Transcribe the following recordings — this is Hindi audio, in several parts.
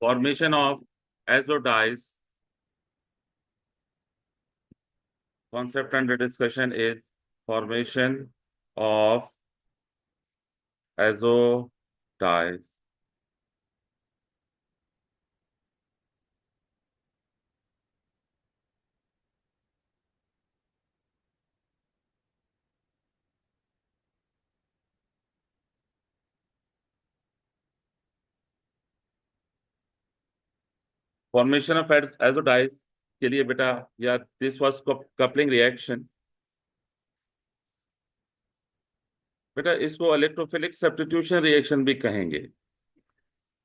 Formation of azo dyes. Concept under discussion is formation of azo dyes. Formation of azo dyes के लिए बेटा, या this was coupling reaction, बेटा इसको इलेक्ट्रोफिलिक सब्स्टिट्यूशन रिएक्शन भी कहेंगे,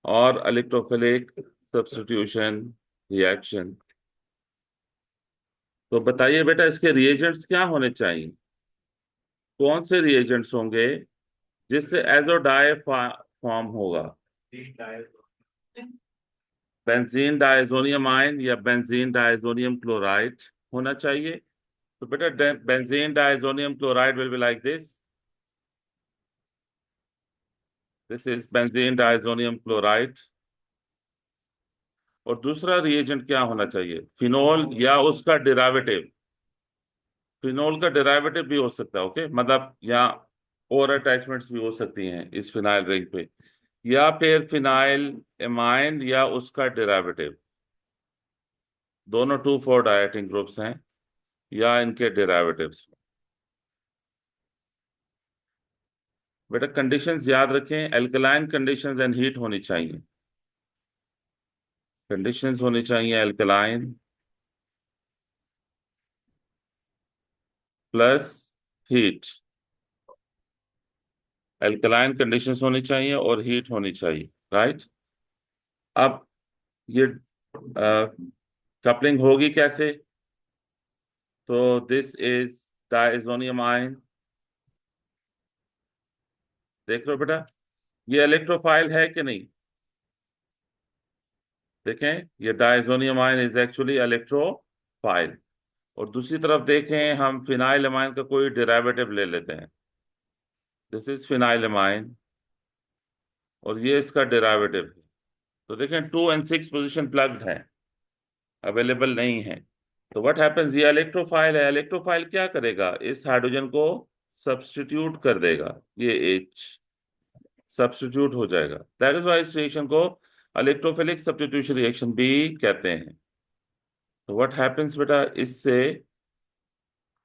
और इलेक्ट्रोफिलिक सब्स्टिट्यूशन रिएक्शन। तो बताइए बेटा, इसके रिएजेंट्स क्या होने चाहिए? कौन से रिएजेंट्स होंगे जिससे एजो डाई फॉर्म होगा? बेंजीन डाइजोनियम आयन या बेंजीन डाइजोनियम क्लोराइड होना चाहिए। तो बेटा benzene diazonium chloride will be like this is benzene diazonium chloride. और दूसरा रिएजेंट क्या होना चाहिए? फिनोल या उसका डेरिवेटिव। फिनोल का डेरिवेटिव भी हो सकता है, ओके, मतलब यहाँ और अटैचमेंट्स भी हो सकती हैं इस फिनाइल रिंग पे, या फिर फिनाइल एमाइन या उसका डेरिवेटिव। दोनों 2,4 डायटिंग ग्रुप्स हैं, या इनके डेरिवेटिव्स। बेटा कंडीशंस याद रखें, एल्कलाइन कंडीशंस एंड हीट होनी चाहिए। कंडीशंस होनी चाहिए alkaline plus heat. Alkaline conditions होनी चाहिए और हीट होनी चाहिए, राइट। अब ये कपलिंग होगी कैसे? तो दिस इज डाइजोनियम आयन। देख लो बेटा, ये इलेक्ट्रोफाइल है कि नहीं? देखें, ये diazonium ion is actually electrophile. और दूसरी तरफ देखें, हम फिनाइल एमाइन का कोई डेरिवेटिव ले लेते हैं। दिस इज फिनाइल एमाइन और ये इसका डेरिवेटिव है। तो देखें 2 और 6 पोजीशन प्लग्ड है, अवेलेबल नहीं है। तो व्हाट हैपेंस, ये इलेक्ट्रोफाइल है। इलेक्ट्रोफाइल क्या करेगा? इस हाइड्रोजन को सब्स्टिट्यूट कर देगा, ये H सब्स्टिट्यूट हो जाएगा। दैट इज वाई इस रिएक्शन को इलेक्ट्रोफिलिक सब्स्टिट्यूशन रिएक्शन भी कहते हैं। तो व्हाट हैपेंस बेटा, इससे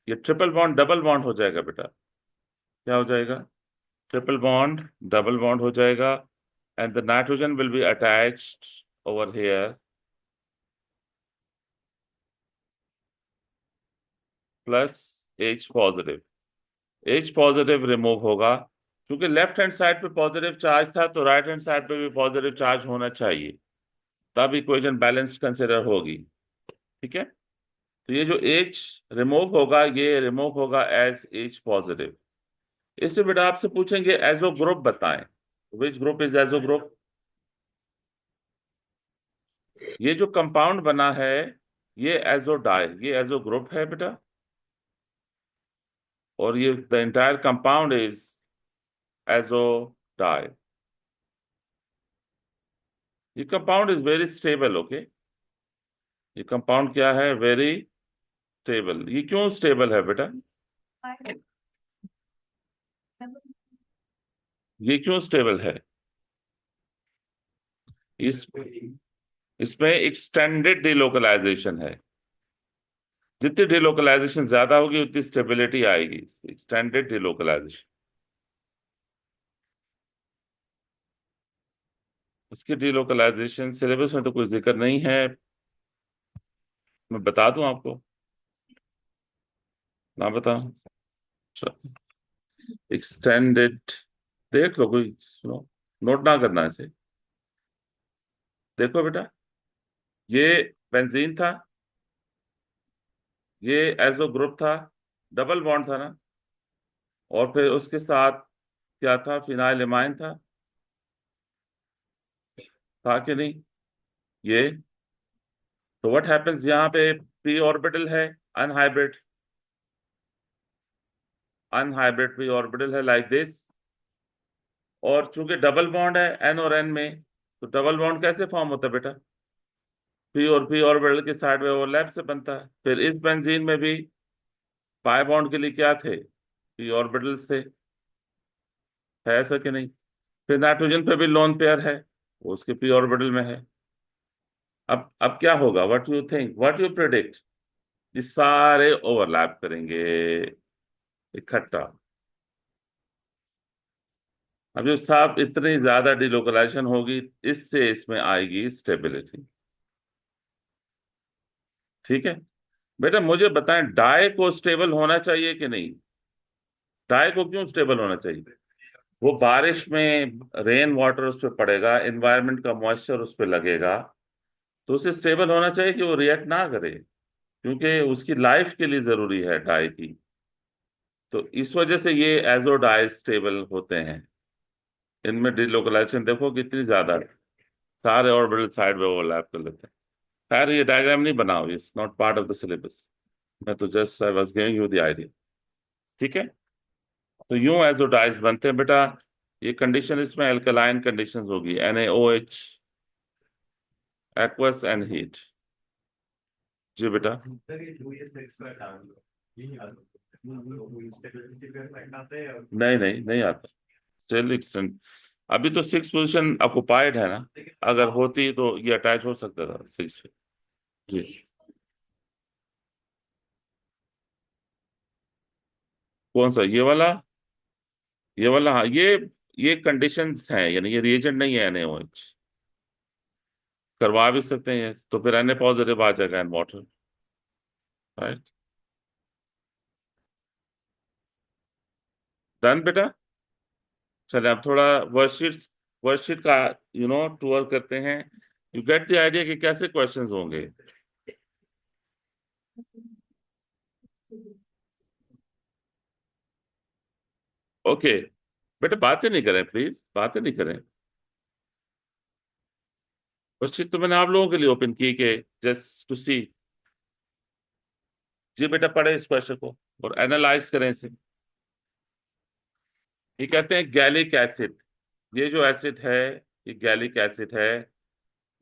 ये ट्रिपल बॉन्ड डबल बॉन्ड हो जाएगा बेटा। क्या हो जाएगा? ट्रिपल बॉन्ड डबल बॉन्ड हो जाएगा, and the nitrogen will be attached over here plus H positive. H positive remove होगा, क्योंकि लेफ्ट हैंड साइड पे पॉजिटिव चार्ज था, तो राइट हैंड साइड पे भी पॉजिटिव चार्ज होना चाहिए, तब इक्वेशन बैलेंस्ड कंसिडर होगी। ठीक है, तो ये जो H रिमूव होगा, ये रिमूव होगा एज H पॉजिटिव। इससे बेटा आपसे पूछेंगे एजो ग्रुप बताएं, which group is azo group. ये जो कंपाउंड बना है, ये एजो डाई, ये एजो ग्रुप है बेटा। और ये the entire compound is azo dye. ये compound is very stable, okay. ये कंपाउंड क्या है? Very stable. ये क्यों स्टेबल है बेटा? ये क्यों स्टेबल है? इस इसमें एक्सटेंडेड डिलोकलाइजेशन है। जितनी डिलोकलाइजेशन ज्यादा होगी उतनी स्टेबिलिटी आएगी। एक्सटेंडेड डिलोकलाइजेशन, इसकी डिलोकलाइजेशन सिलेबस में तो कोई जिक्र नहीं है, मैं बता दूं आपको? ना बताऊं? एक्सटेंडेड, देख लो, कोई सुनो, नोट ना करना इसे। देखो बेटा, ये बेंजीन था, ये एजो ग्रुप था, डबल बॉन्ड था ना, और फिर उसके साथ क्या था? फिनाइल एमाइन था कि नहीं? ये, तो व्हाट हैपेंस, यहाँ पे पी ऑर्बिटल है, अनहाइब्रिड, अनहाइब्रिड पी ऑर्बिटल है लाइक दिस। और चूंकि डबल बॉन्ड है एन और एन में, तो डबल बॉन्ड कैसे फॉर्म होता है बेटा? पी और पी ऑर्बिटल के साइड में ओवरलैप से बनता है। फिर इस बेंजीन में भी पाई बॉन्ड के लिए क्या थे? पी ऑर्बिटल्स थे। है ऐसा कि नहीं? फिर नाइट्रोजन पे भी लोन पेयर है, वो उसके पी ऑर्बिटल में है। अब क्या होगा? What you think, what you predict? ये सारे ओवरलैप करेंगे इकट्ठा। अब जो साहब इतनी ज्यादा डिलोकलाइजेशन होगी, इससे इसमें आएगी स्टेबिलिटी। ठीक है बेटा, मुझे बताएं, डाई को स्टेबल होना चाहिए कि नहीं? डाई को क्यों स्टेबल होना चाहिए? वो बारिश में रेन वाटर उस पर पड़ेगा, एनवायरनमेंट का मॉइस्चर उस पर लगेगा, तो उसे स्टेबल होना चाहिए कि वो रिएक्ट ना करे, क्योंकि उसकी लाइफ के लिए जरूरी है डाई की। तो इस वजह से ये एजो डाई स्टेबल होते हैं। इनमें डिलोकलाइजेशन देखो कितनी ज्यादा है, सारे ऑर्बिटल साइड में ओवरलैप कर लेते हैं। खैर ये डायग्राम नहीं बनाओ, it's not part of the syllabus. मैं तो just I was giving you the idea. ठीक है, तो यूं एजो डाइस बनते हैं बेटा। ये कंडीशन इसमें एल्कलाइन कंडीशंस होगी, NaOH, एक्वस एंड हीट। जी बेटा। नहीं नहीं नहीं आता, स्टिल एक्सटेंड। अभी तो सिक्स पोजीशन ऑक्युपाइड है ना, अगर होती तो ये अटैच हो सकता था सिक्स पे। जी। कौन सा, ये वाला? ये वाला, हाँ, ये कंडीशंस हैं, यानी ये रिएजेंट नहीं है NaOH। करवा भी सकते हैं, तो फिर Na पॉजिटिव आ जाएगा एंड वाटर। राइट। डन बेटा। चले अब थोड़ा वर्कशीट वर्कशीट का टूर करते हैं। यू गेट द आइडिया कि कैसे क्वेश्चंस होंगे। ओके बेटा, बातें नहीं करें प्लीज, बातें नहीं करें। वर्कशीट तो मैंने आप लोगों के लिए ओपन की के जस्ट टू सी। जी बेटा, पढ़े इस क्वेश्चन को और एनालाइज करें इसे। ये कहते हैं गैलिक एसिड, ये जो एसिड है ये गैलिक एसिड है।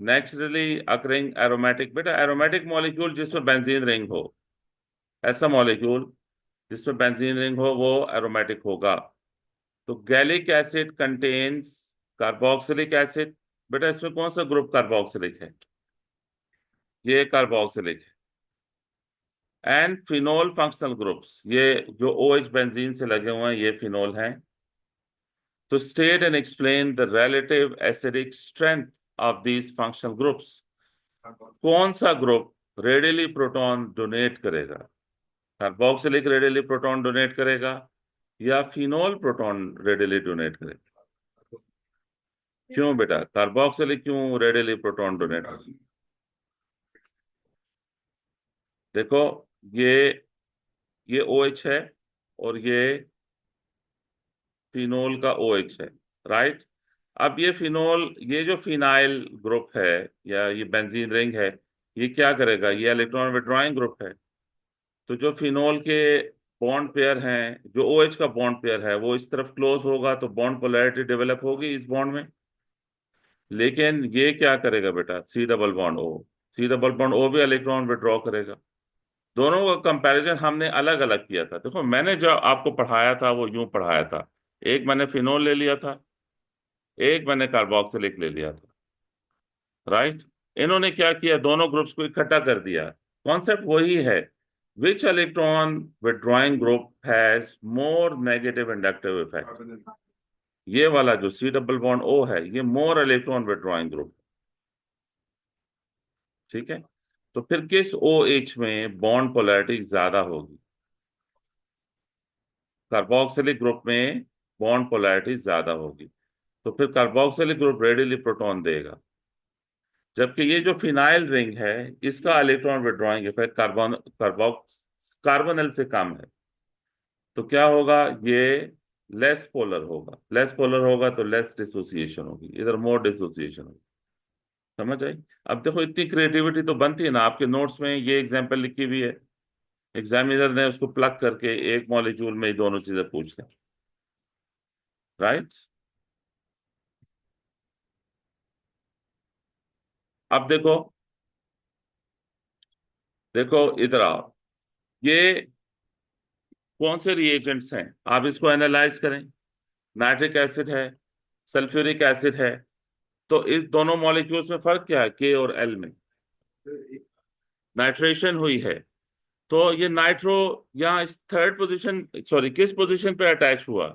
नेचुरली अकरिंग एरोमेटिक, बेटा एरोमेटिक मॉलिक्यूल जिसमें बेंजीन रिंग हो, ऐसा मॉलिक्यूल जिसमें बेंजीन रिंग हो वो एरोमेटिक होगा। तो gallic acid contains carboxylic acid. बेटा इसमें कौन सा ग्रुप कार्बोक्सिलिक है? ये कार्बोक्सिलिक है। एंड फिनोल फंक्शनल ग्रुप्स, ये जो OH बेंजीन से लगे हुए हैं ये फिनोल हैं। तो state and explain the relative acidic strength of these functional groups. कौन सा ग्रुप रेडियली प्रोटॉन डोनेट करेगा? कार्बोक्सिलिक रेडियली प्रोटॉन डोनेट करेगा या फिनोल प्रोटॉन रेडियली डोनेट करेगा? क्यों बेटा, कार्बोक्सिलिक क्यों रेडियली प्रोटॉन डोनेट करेगा? देखो, ये ये OH है और ये फिनोल का OH है। राइट। अब ये फिनोल, ये जो फिनाइल ग्रुप है या ये बेंजीन रिंग है, ये क्या करेगा? ये इलेक्ट्रॉन विड्रॉइंग ग्रुप है। तो जो फिनोल के बॉन्ड पेयर हैं, जो OH का बॉन्ड पेयर है वो इस तरफ क्लोज होगा, तो बॉन्ड पोलैरिटी डेवलप होगी इस बॉन्ड में। लेकिन ये क्या करेगा बेटा? C double bond O, C double bond O भी इलेक्ट्रॉन विड्रॉ करेगा। दोनों का कंपैरिजन हमने अलग अलग किया था। देखो मैंने जो आपको पढ़ाया था वो यूं पढ़ाया था, एक मैंने फिनोल ले लिया था, एक मैंने कार्बोक्सिलिक ले लिया था। राइट। इन्होंने क्या किया, दोनों ग्रुप्स को इकट्ठा कर दिया। कॉन्सेप्ट वही है, which electron withdrawing group has more negative inductive effect. ये वाला जो C डबल बॉन्ड O है ये मोर इलेक्ट्रॉन विड्रॉइंग ग्रुप। ठीक है, तो फिर किस OH में बॉन्ड पोलैरिटी ज्यादा होगी? कार्बोक्सिलिक ग्रुप में बॉन्ड पोलैरिटी ज्यादा होगी, तो फिर कार्बोक्सिलिक ग्रुप रेडियली प्रोटॉन देगा। जबकि ये जो फिनाइल रिंग है इसका इलेक्ट्रॉन विड्रॉइंग इफेक्ट कार्बोनल से कम है। तो क्या होगा? ये लेस पोलर होगा, लेस पोलर होगा तो लेस डिसोसिएशन होगी, इधर मोर डिसोसिएशन होगी। समझ आई? अब देखो इतनी क्रिएटिविटी तो बनती है ना, आपके नोट्स में ये एग्जाम्पल लिखी हुई है, एग्जामिनर ने उसको प्लग करके एक मॉलिक्यूल में ही दोनों चीजें पूछ लें। राइट। अब देखो, देखो इधर आओ, ये कौन से रिएजेंट्स हैं, आप इसको एनालाइज करें। नाइट्रिक एसिड है, सल्फ्यूरिक एसिड है, तो इस दोनों मॉलिक्यूल्स में फर्क क्या है, के और एल में? नाइट्रेशन हुई है। तो ये नाइट्रो यहाँ इस थर्ड पोजीशन, सॉरी किस पोजीशन पे अटैच हुआ?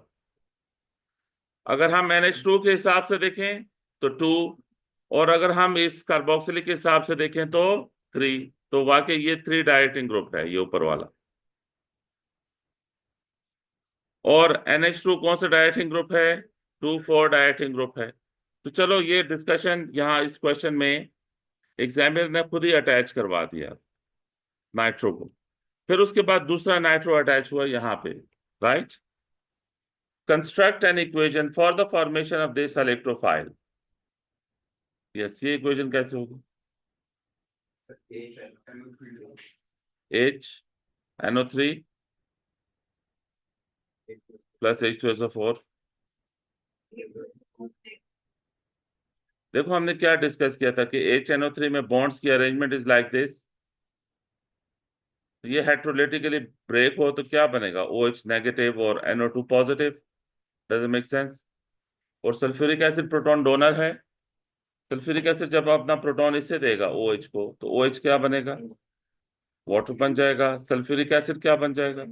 अगर हम NH2 के हिसाब से देखें तो 2, और अगर हम इस कार्बोक्सिलिक के हिसाब से देखें तो 3। तो वाकई ये 3 डायरेक्टिंग ग्रुप है, ये ऊपर वाला। और NH2 कौन सा डायरेक्टिंग ग्रुप है? 2,4 डायरेक्टिंग ग्रुप है। तो चलो ये डिस्कशन यहाँ इस क्वेश्चन में एग्जामिनर ने खुद ही अटैच करवा दिया नाइट्रो को। फिर उसके बाद दूसरा नाइट्रो अटैच हुआ यहाँ पे, right. Construct an equation for the formation of this electrophile. Yes, ये इक्वेशन कैसे होगी? HNO3 plus H2SO4। देखो हमने क्या डिस्कस किया था कि HNO3 में बॉन्ड्स की अरेंजमेंट इज लाइक दिस। ये हेटेरोलेटिकली ब्रेक हो तो क्या बनेगा? OH नेगेटिव और NO2 positive. Does it make sense? और सल्फ्यूरिक एसिड प्रोटॉन डोनर है। सल्फ्यूरिक एसिड जब अपना प्रोटॉन इससे देगा OH को, तो OH क्या बनेगा? वाटर बन जाएगा। सल्फ्यूरिक एसिड क्या बन जाएगा?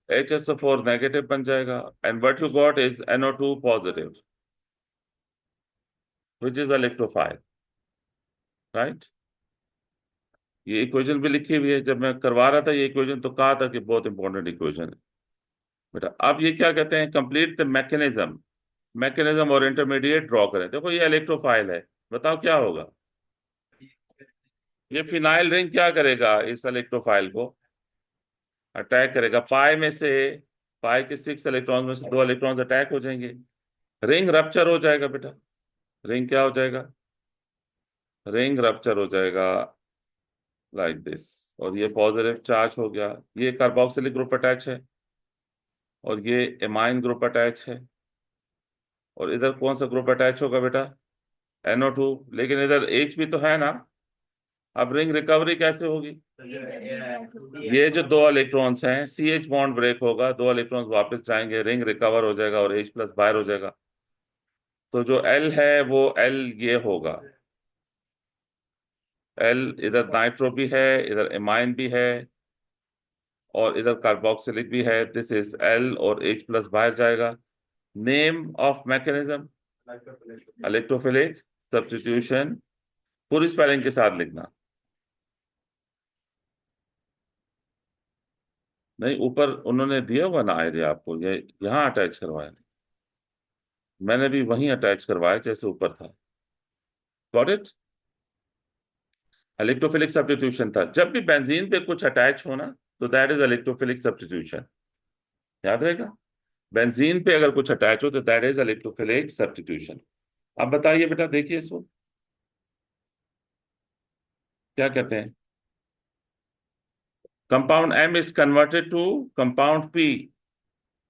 HSO4 नेगेटिव बन जाएगा। And what you got is NO2 positive, which is electrophile, right. ये इक्वेशन भी लिखी हुई है, जब मैं करवा रहा था ये इक्वेशन तो कहा था कि बहुत इंपॉर्टेंट इक्वेशन है बेटा। अब ये क्या कहते हैं, कंप्लीट द मैकेनिज्म। मैकेनिज्म और इंटरमीडिएट ड्रॉ करें। देखो ये इलेक्ट्रोफाइल है, बताओ क्या होगा? ये फिनाइल रिंग क्या करेगा, इस इलेक्ट्रोफाइल को अटैक करेगा। पाई के 6 इलेक्ट्रॉन में से 2 इलेक्ट्रॉन अटैक हो जाएंगे, रिंग रप्चर हो जाएगा बेटा। रिंग क्या हो जाएगा? रिंग रप्चर हो जाएगा, लाइक दिस। और ये पॉजिटिव चार्ज हो गया, ये कार्बोक्सिलिक ग्रुप अटैच है, और ये एमाइन ग्रुप अटैच है। और इधर कौन सा ग्रुप अटैच होगा बेटा? NO2। लेकिन इधर H भी तो है ना। अब रिंग रिकवरी कैसे होगी? ये जो 2 इलेक्ट्रॉन्स हैं, CH बॉन्ड ब्रेक होगा, 2 इलेक्ट्रॉन्स वापस जाएंगे, रिंग रिकवर हो जाएगा और H प्लस बाहर हो जाएगा। तो जो L है वो L ये होगा। L इधर नाइट्रो भी है, इधर एमाइन भी है, और इधर कार्बोक्सिलिक भी है। दिस इज L, और H प्लस बाहर जाएगा। Name of mechanism electrophilic substitution. पूरी स्पेलिंग के साथ लिखना। नहीं, ऊपर उन्होंने दिया हुआ ना आइडिया आपको, ये यहाँ अटैच करवाया। मैंने भी वहीं अटैच करवाया जैसे ऊपर था। Got it? इलेक्ट्रोफिलिक सब्स्टिट्यूशन था। जब भी बेंजीन पे कुछ अटैच हो ना, तो दैट इज इलेक्ट्रोफिलिक सब्स्टिट्यूशन। याद रहेगा, बेंजीन पे अगर कुछ अटैच हो तो दैट इज इलेक्ट्रोफिलिक सब्स्टिट्यूशन। अब बताइए बेटा, देखिए इसको क्या कहते हैं। Compound M is converted to compound P।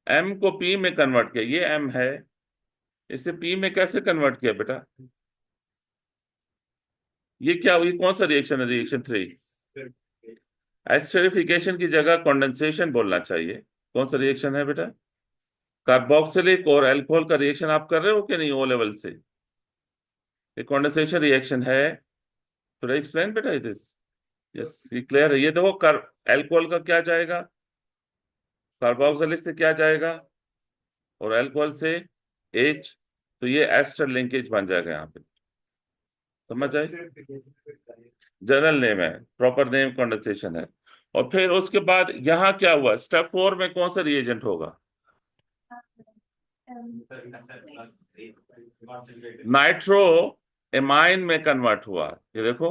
M को P में कन्वर्ट किया, ये M है, इसे P में कैसे कन्वर्ट किया बेटा? ये क्या, ये कौन सा रिएक्शन है? रिएक्शन 3। एस्टरिफिकेशन की जगह कंडेंसेशन बोलना चाहिए। कौन सा रिएक्शन है बेटा? कार्बोक्सिलिक और अल्कोहल का रिएक्शन आप कर रहे हो कि नहीं O लेवल से? ये कंडेंसेशन रिएक्शन है। थोड़ा एक्सप्लेन बेटा दिस। यस, ये क्लियर है। ये देखो, कर अल्कोहल का क्या जाएगा, कार्बोक्सिलिक से क्या जाएगा, और अल्कोहल से H। तो ये एस्टर लिंकेज बन जाएगा यहाँ पे। समझ आए? जनरल नेम है, प्रॉपर नेम कंडेंसेशन है। और फिर उसके बाद यहाँ क्या हुआ, स्टेप 4 में कौन सा रिएजेंट होगा? नाइट्रो एमाइन में कन्वर्ट हुआ। ये देखो,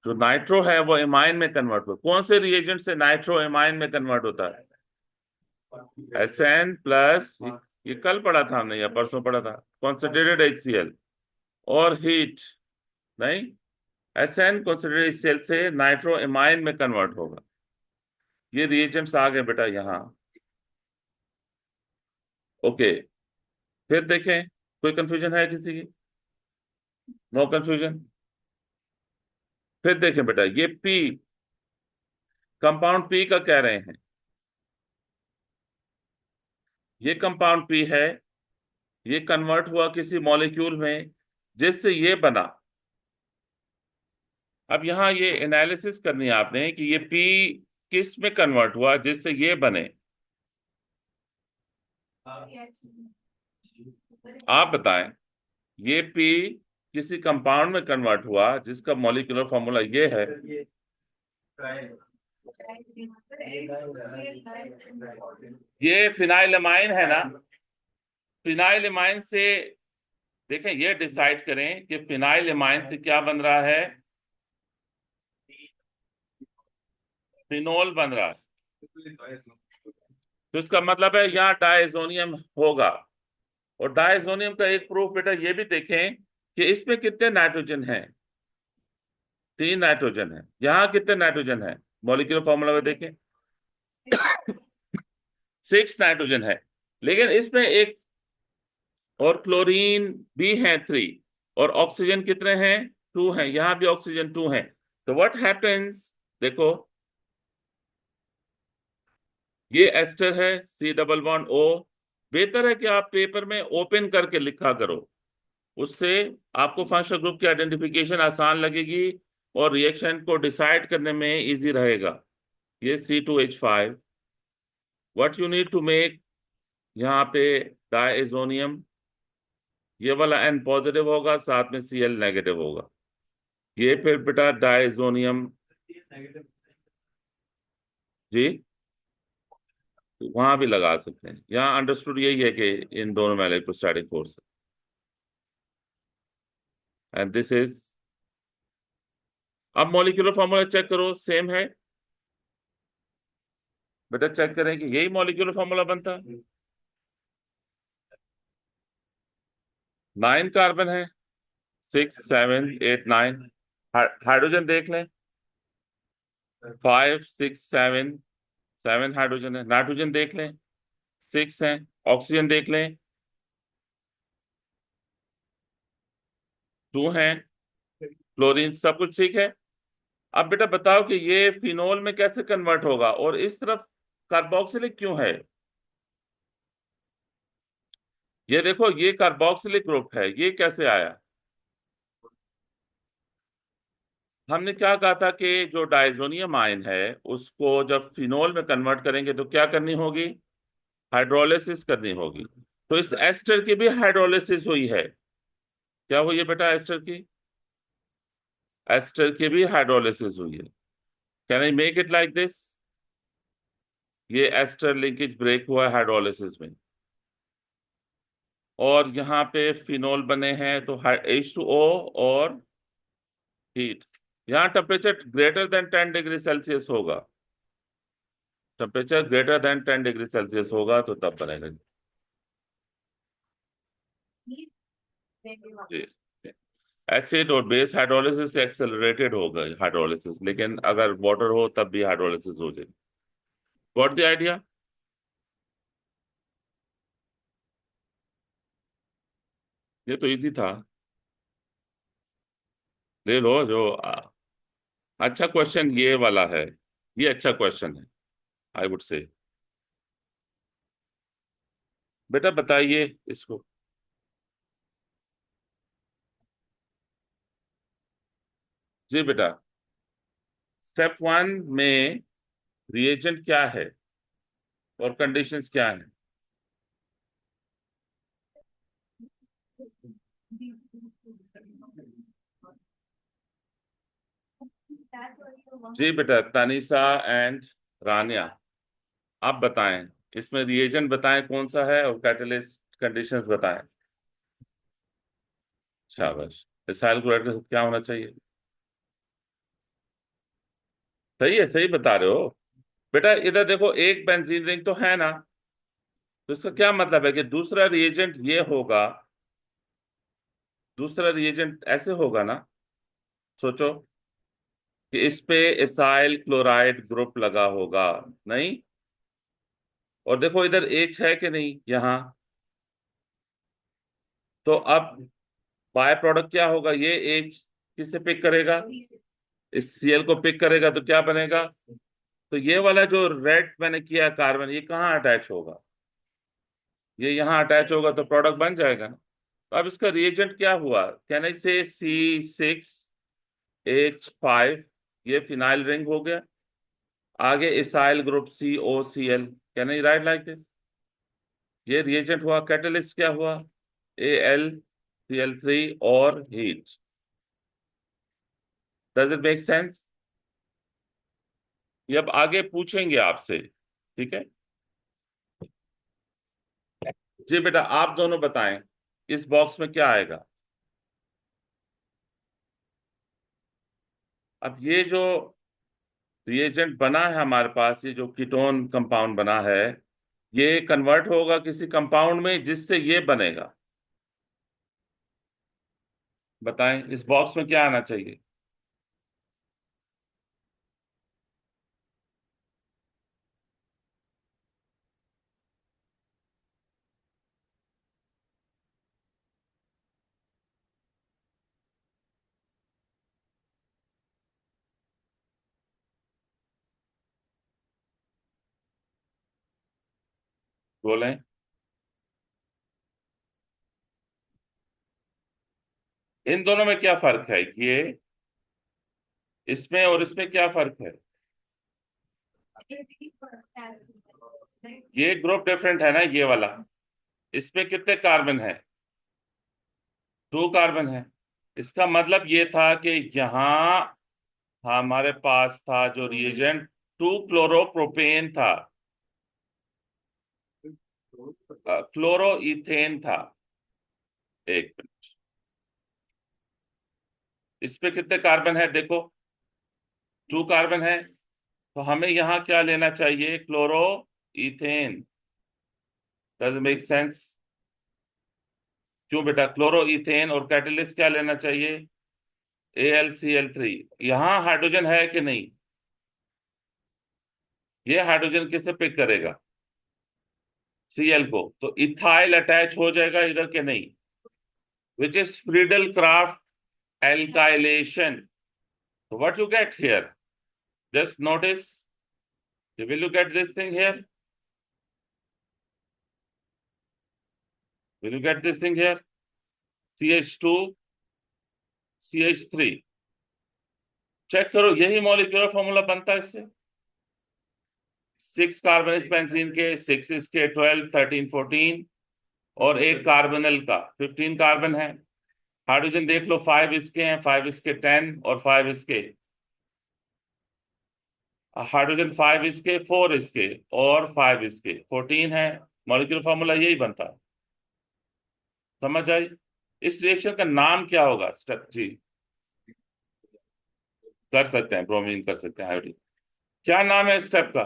जो नाइट्रो है वो एमाइन में कन्वर्ट हुआ। कौन से रिएजेंट से नाइट्रो एमाइन में कन्वर्ट होता है? SN प्लस, ये कल पढ़ा था हमने या परसों पढ़ा था, कॉन्सेंट्रेटेड HCl और हीट। नहीं, SN कॉन्सेंट्रेटेड HCl से नाइट्रो एमाइन में कन्वर्ट होगा। ये रिएजेंट्स आ गए बेटा यहाँ। ओके, फिर देखें, कोई कंफ्यूजन है किसी की? No confusion. फिर देखें बेटा, ये पी, कंपाउंड पी का कह रहे हैं, ये कंपाउंड पी है, ये कन्वर्ट हुआ किसी मॉलिक्यूल में जिससे ये बना। अब यहां ये एनालिसिस करनी है आपने कि ये पी किस में कन्वर्ट हुआ जिससे ये बने। आप बताएं, ये पी किसी कंपाउंड में कन्वर्ट हुआ जिसका मॉलिक्यूलर फॉर्मूला ये है। ये फिनाइलमाइन है ना। फिनाइलमाइन से देखें, ये डिसाइड करें कि फिनाइलमाइन से क्या बन रहा है। फिनोल बन रहा है, तो इसका मतलब है यहाँ डायजोनियम होगा। और डायजोनियम का एक प्रूफ बेटा ये भी देखें कि इसमें कितने नाइट्रोजन हैं। 3 नाइट्रोजन है। यहाँ कितने नाइट्रोजन है, मॉलिक्यूलर फॉर्मूला में देखें। 6 नाइट्रोजन है। लेकिन इसमें एक और क्लोरीन भी है 3, और ऑक्सीजन कितने हैं, 2 हैं। यहां भी ऑक्सीजन 2 है। तो व्हाट हैपेंस, देखो, ये एस्टर है, C डबल बॉन्ड O। बेहतर है कि आप पेपर में ओपन करके लिखा करो, उससे आपको फंक्शनल ग्रुप की आइडेंटिफिकेशन आसान लगेगी और रिएक्शन को डिसाइड करने में इजी रहेगा। ये C2H5, what you need to make, यहाँ पे डायजोनियम, ये वाला N पॉजिटिव होगा, साथ में Cl नेगेटिव होगा। ये फिर बेटा डायजोनियम, जी वहां भी लगा सकते हैं। यहाँ अंडरस्टूड यही है कि इन दोनों में इलेक्ट्रोस्टैटिक फोर्स है, एंड दिस इज। अब मॉलिक्यूलर फॉर्मूला चेक करो, सेम है बेटा। चेक करें कि यही मॉलिक्यूलर फॉर्मूला बनता है। 9 कार्बन है, 6 7 8 9। हाइड्रोजन देख लें, 5 6 7, 7 हाइड्रोजन है। नाइट्रोजन देख लें, 6 है। ऑक्सीजन देख लें, 2 है। क्लोरीन, सब कुछ ठीक है। अब बेटा बताओ कि ये फिनोल में कैसे कन्वर्ट होगा और इस तरफ कार्बोक्सिलिक क्यों है। ये देखो, ये कार्बोक्सिलिक ग्रुप है, ये कैसे आया। हमने क्या कहा था कि जो डायजोनियम आयन है उसको जब फिनोल में कन्वर्ट करेंगे तो क्या करनी होगी, हाइड्रोलिसिस करनी होगी। तो इस एस्टर की भी हाइड्रोलिसिस हुई है। क्या हुई है बेटा, एस्टर की, एस्टर की भी हाइड्रोलिसिस हुई है। Can I make it like this, ये एस्टर लिंकेज ब्रेक हुआ है हाइड्रोलिसिस में, और यहाँ पे फिनोल बने हैं, तो H2O और हीट। यहाँ temperature greater than 10 degree Celsius होगा, temperature greater than 10 degree Celsius होगा तो तब बनेगा जी। एसिड और बेस हाइड्रोलिसिस से एक्सेलरेटेड होगा हाइड्रोलिसिस, लेकिन अगर वाटर हो तब भी हाइड्रोलिसिस हो जाएगी। Got the idea. ये तो इजी था, ले लो जो अच्छा क्वेश्चन ये वाला है, ये अच्छा क्वेश्चन है, आई वुड से। बेटा बताइए इसको। जी बेटा, स्टेप 1 में रिएजेंट क्या है और कंडीशंस क्या है। जी बेटा, तानिशा एंड रानिया, आप बताएं, इसमें रिएजेंट बताएं कौन सा है और कैटलिस्ट कंडीशंस बताएं। शाबाश। इसाइल क्लोराइड के साथ क्या होना चाहिए। सही है, सही बता रहे हो बेटा। इधर देखो, एक बेंजीन रिंग तो है ना, तो इसका क्या मतलब है कि दूसरा रिएजेंट ये होगा, दूसरा रिएजेंट ऐसे होगा ना, सोचो कि इस पे इसाइल क्लोराइड ग्रुप लगा होगा, नहीं। और देखो इधर एच है कि नहीं यहाँ, तो अब बाय प्रोडक्ट क्या होगा, ये एच किससे पिक करेगा, इस Cl को पिक करेगा तो क्या बनेगा? तो ये वाला जो रेड मैंने किया कार्बन, ये कहाँ अटैच होगा? ये यहाँ अटैच होगा तो प्रोडक्ट बन जाएगा ना। तो अब इसका रिएजेंट क्या हुआ? कैन आई से C6H5, ये फिनाइल रिंग हो गया। आगे acyl group COCl, can I write like this? ये रिएजेंट हुआ। कैटलिस्ट क्या हुआ? AlCl3 और heat. Does it make sense? ये अब आगे पूछेंगे आपसे, ठीक है? जी बेटा, आप दोनों बताएं इस बॉक्स में क्या आएगा। अब ये जो रिएजेंट बना है हमारे पास, ये जो कीटोन कंपाउंड बना है, ये कन्वर्ट होगा किसी कंपाउंड में जिससे ये बनेगा। बताएं इस बॉक्स में क्या आना चाहिए। बोलें। इन दोनों में क्या फर्क है? ये इसमें और इसमें क्या फर्क है? ये ग्रुप डिफरेंट है ना, ये वाला। इसमें कितने कार्बन है? 2 कार्बन है। इसका मतलब ये था कि यहाँ हमारे पास था जो रिएजेंट, 2 क्लोरोप्रोपेन था, क्लोरो इथेन था। एक मिनट, इस पे कितने कार्बन है देखो? 2 कार्बन है। तो हमें यहाँ क्या लेना चाहिए? Chloro ethane. Does make sense? क्यों बेटा? क्लोरो इथेन और कैटलिस्ट क्या लेना चाहिए? AlCl3। यहाँ हाइड्रोजन है कि नहीं? ये हाइड्रोजन किसे पिक करेगा? Cl को। तो इथाइल अटैच हो जाएगा इधर के नहीं, which is Friedel craft alkylation. So what you get here? Just notice. Will you get this thing here? Will you get this thing here? CH2 CH3। Check करो, यही मॉलिक्यूलर फॉर्मूला बनता है इससे। 6 कार्बन इस बेंजीन के, 6 इसके, 12 13 14, और एक कार्बोनिल का 15 कार्बन है। हाइड्रोजन देख लो, 5 इसके हैं, 5 इसके 10, और 5 इसके। हाइड्रोजन 5 इसके, 4 इसके, और 5 इसके, 14 है। मॉलिक्यूलर फॉर्मूला यही बनता है। समझ आई? इस रिएक्शन का नाम क्या होगा? स्टेप जी, कर सकते हैं, ब्रोमीन कर सकते हैं, आयोडीन। क्या नाम है इस स्टेप का?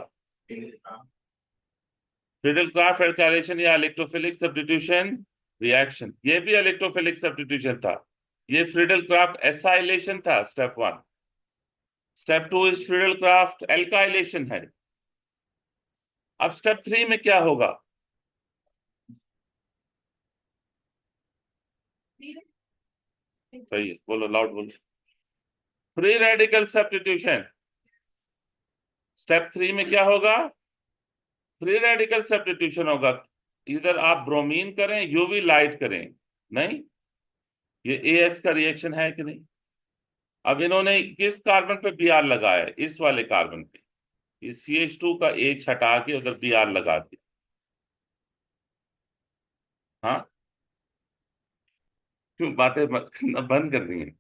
फ्रीडल क्राफ्ट एल्काइलेशन या इलेक्ट्रोफिलिक सब्स्टिट्यूशन रिएक्शन। ये भी इलेक्ट्रोफिलिक सब्स्टिट्यूशन था। ये फ्रीडल क्राफ्ट एसाइलेशन था, स्टेप 1। स्टेप 2 इस फ्रीडल क्राफ्ट एल्काइलेशन है। अब स्टेप 3 में क्या होगा? सही है, बोलो, लाउड बोलो। Free radical substitution. स्टेप 3 में क्या होगा? फ्री रेडिकल सब्स्टिट्यूशन होगा। इधर आप ब्रोमीन करें, यूवी लाइट करें, नहीं, ये AS का रिएक्शन है कि नहीं? अब इन्होंने किस कार्बन पे Br लगाया है? इस वाले कार्बन पे। ये CH2 का H हटा के उधर Br लगा दिया। हाँ, क्यों बातें करना बंद कर दी हैं?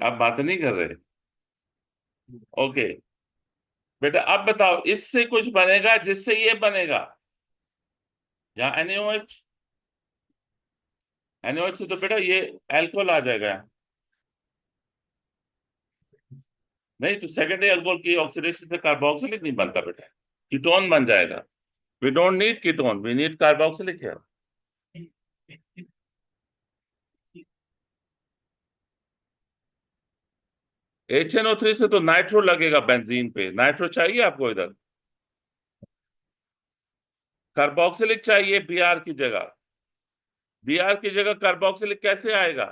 आप बातें नहीं कर रहे? ओके बेटा, अब बताओ, इससे कुछ बनेगा जिससे ये बनेगा? यहाँ NaOH, NaOH से तो बेटा ये एल्कोहल आ जाएगा। नहीं तो सेकेंडरी अल्कोहल की ऑक्सीडेशन से कार्बोक्सिलिक नहीं बनता बेटा, कीटोन बन जाएगा। We don't need ketone, we need carboxylic है। HNO3 से तो नाइट्रो लगेगा बेंजीन पे। नाइट्रो चाहिए आपको इधर? कार्बोक्सिलिक चाहिए Br की जगह। Br की जगह कार्बोक्सिलिक कैसे आएगा?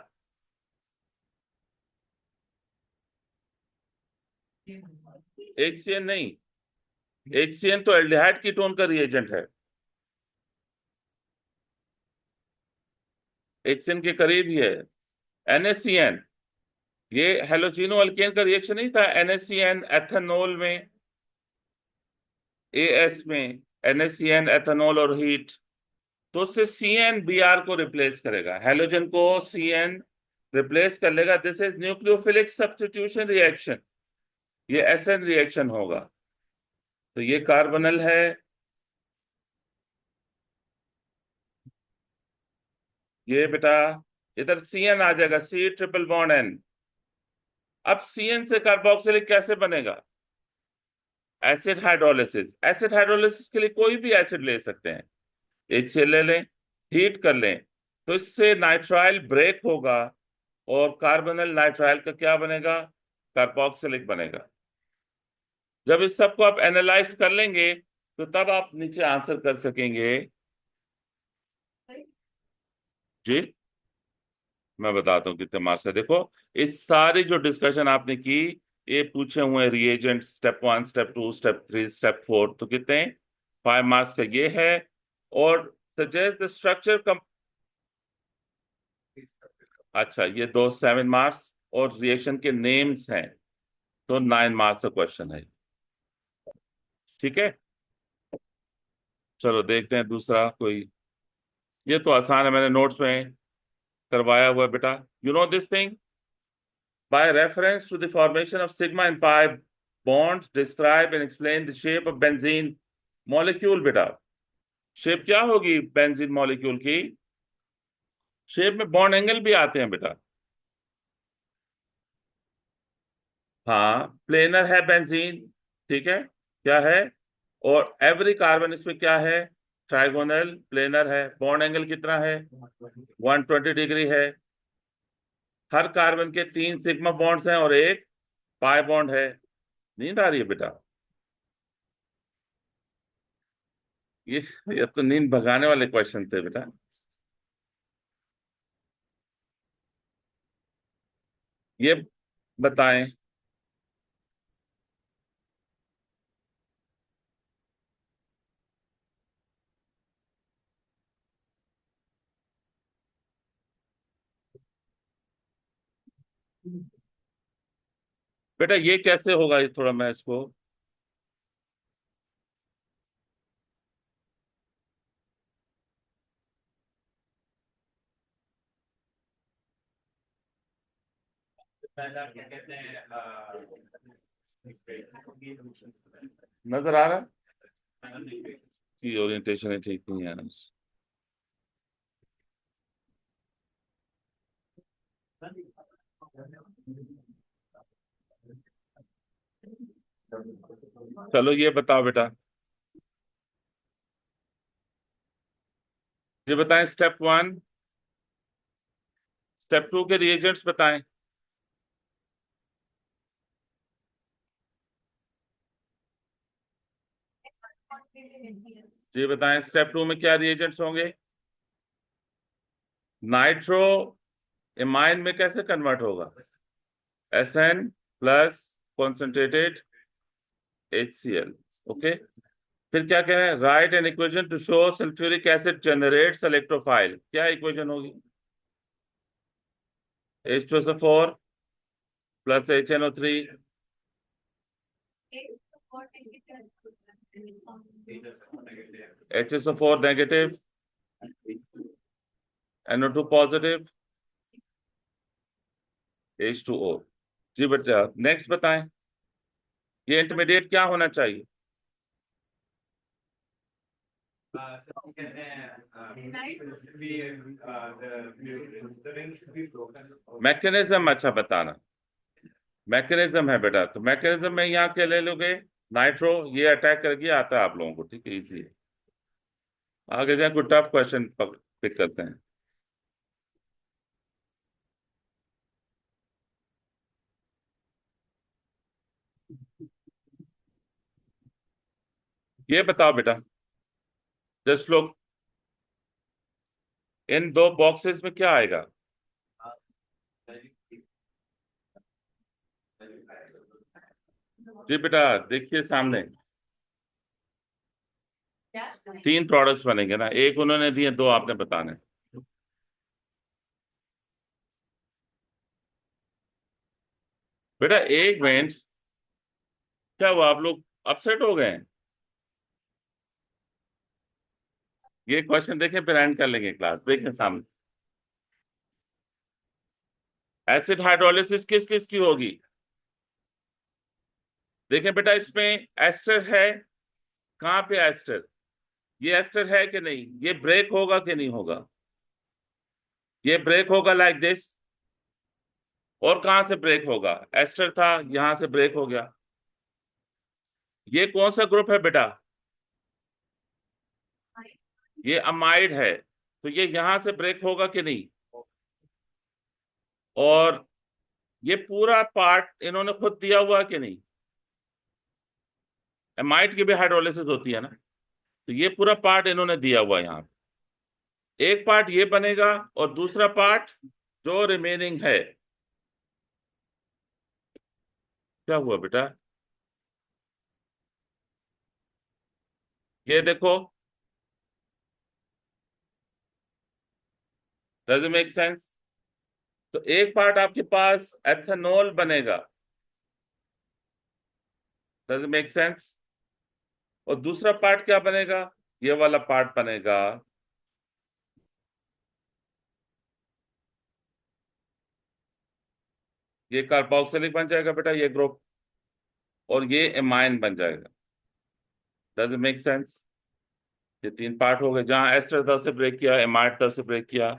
HCN नहीं, HCN तो एल्डिहाइड कीटोन का रिएजेंट है, HCN के करीब ही है। NaCN, ये हेलोजिनो अल्केन का रिएक्शन नहीं था NaCN एथेनॉल में, AS में, NaCN एथेनॉल और हीट, तो उससे CnBr को रिप्लेस करेगा, हेलोजन को CN रिप्लेस कर लेगा। This is nucleophilic substitution reaction, ये SN रिएक्शन होगा। तो ये कार्बोनल है, ये बेटा इधर CN आ जाएगा, C ट्रिपल बॉन्ड N। अब CN से कार्बोक्सिलिक कैसे बनेगा? एसिड हाइड्रोलिसिस, एसिड हाइड्रोलिसिस के लिए कोई भी एसिड ले सकते हैं, HCl ले लें, हीट कर लें, तो इससे नाइट्राइल ब्रेक होगा और कार्बोनिल नाइट्राइल का क्या बनेगा? कार्बोक्सिलिक बनेगा। जब इस सब को आप एनालाइज कर लेंगे तो तब आप नीचे आंसर कर सकेंगे। जी, मैं बताता हूँ कितने मार्क्स है। देखो, इस सारी जो डिस्कशन आपने की, ये पूछे हुए reagent step 1, step 2, step 3, step 4, तो कितने? 5 मार्क्स का ये है। और सजेस्ट द स्ट्रक्चर, अच्छा ये दो 7 मार्क्स, और रिएक्शन के नेम्स हैं, तो 9 मार्क्स का क्वेश्चन है। ठीक है, चलो देखते हैं दूसरा कोई। ये तो आसान है, मैंने नोट्स में करवाया हुआ है बेटा। You know this thing, by reference to the formation of sigma and pi bonds describe and explain the shape of benzene molecule. बेटा, शेप क्या होगी बेंजीन मॉलिक्यूल की? शेप में बॉन्ड एंगल भी आते हैं बेटा। हाँ, प्लेनर है बेंजीन, ठीक है, क्या है? और एवरी कार्बन इसमें क्या है? ट्राइगोनल प्लेनर है। बॉन्ड एंगल कितना है? 120 डिग्री है। हर कार्बन के 3 सिग्मा बॉन्ड्स हैं और एक पाई बॉन्ड है। नींद आ रही है बेटा? ये ये तो नींद भगाने वाले क्वेश्चन थे बेटा। ये बताएं, बेटा ये कैसे होगा? ये थोड़ा मैं इसको, नजर आ रहा है कि ओरिएंटेशन है ठीक नहीं है। चलो ये बताओ बेटा, ये बताएं स्टेप 1, स्टेप 2 के रिएजेंट्स बताएं। ये बताएं स्टेप 2 में क्या रिएजेंट्स होंगे? नाइट्रो एमाइन में कैसे कन्वर्ट होगा? SN plus concentrated HCl। Okay, फिर क्या कह रहे हैं? Right an equation two show sulphuric acid generates electrophile. क्या इक्वेशन होगी? H2SO4 plus HNO3, HSO4 negative, NO2 positive, H2O। जी बेटा, नेक्स्ट बताएं, ये इंटरमीडिएट क्या होना चाहिए? मैकेनिज्म अच्छा बताना। मैकेनिज्म है बेटा, तो मैकेनिज्म में यहाँ क्या ले लोगे? नाइट्रो, ये अटैक करके आता है आप लोगों को, ठीक है, इजी है। आगे जाए कोई टफ क्वेश्चन पिक करते हैं। ये बताओ बेटा, जस्ट लोग, इन दो बॉक्सेस में क्या आएगा? जी बेटा, देखिए सामने 3 प्रोडक्ट्स बनेंगे ना, एक उन्होंने दिए, 2 आपने बताने। बेटा एक मिनट, क्या हुआ, आप लोग अपसेट हो गए हैं? ये क्वेश्चन देखें, फिर एंड कर लेंगे क्लास, देखें सामने। एसिड हाइड्रोलिसिस किस किस की होगी? देखें बेटा, इसमें एस्टर है। कहाँ पे एस्टर? ये एस्टर है कि नहीं? ये ब्रेक होगा कि नहीं होगा? ये ब्रेक होगा लाइक दिस। और कहां से ब्रेक होगा? एस्टर था, यहां से ब्रेक हो गया। ये कौन सा ग्रुप है बेटा? ये अमाइड है, तो ये यहां से ब्रेक होगा कि नहीं? और ये पूरा पार्ट इन्होंने खुद दिया हुआ कि नहीं? एमाइड की भी हाइड्रोलिसिस होती है ना, तो ये पूरा पार्ट इन्होंने दिया हुआ है यहाँ पे। एक पार्ट ये बनेगा, और दूसरा पार्ट जो रिमेनिंग है, क्या हुआ बेटा? ये देखो, डज इट मेक सेंस? तो एक पार्ट आपके पास एथेनॉल बनेगा, डज इट मेक सेंस? और दूसरा पार्ट क्या बनेगा? ये वाला पार्ट बनेगा, ये कार्बोक्सिलिक बन जाएगा बेटा, ये ग्रुप, और ये एमाइन बन जाएगा। Does it make sense? ये 3 पार्ट हो गए, जहां एस्टर 10 से ब्रेक किया, एमाइड 10 से ब्रेक किया।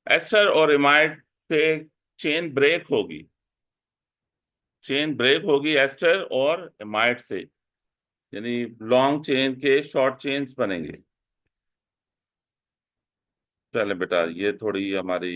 एस्टर और एमाइड से चेन ब्रेक होगी, चेन ब्रेक होगी एस्टर और एमाइड से, यानी लॉन्ग चेन के शॉर्ट चेन्स बनेंगे। चले बेटा, ये थोड़ी हमारी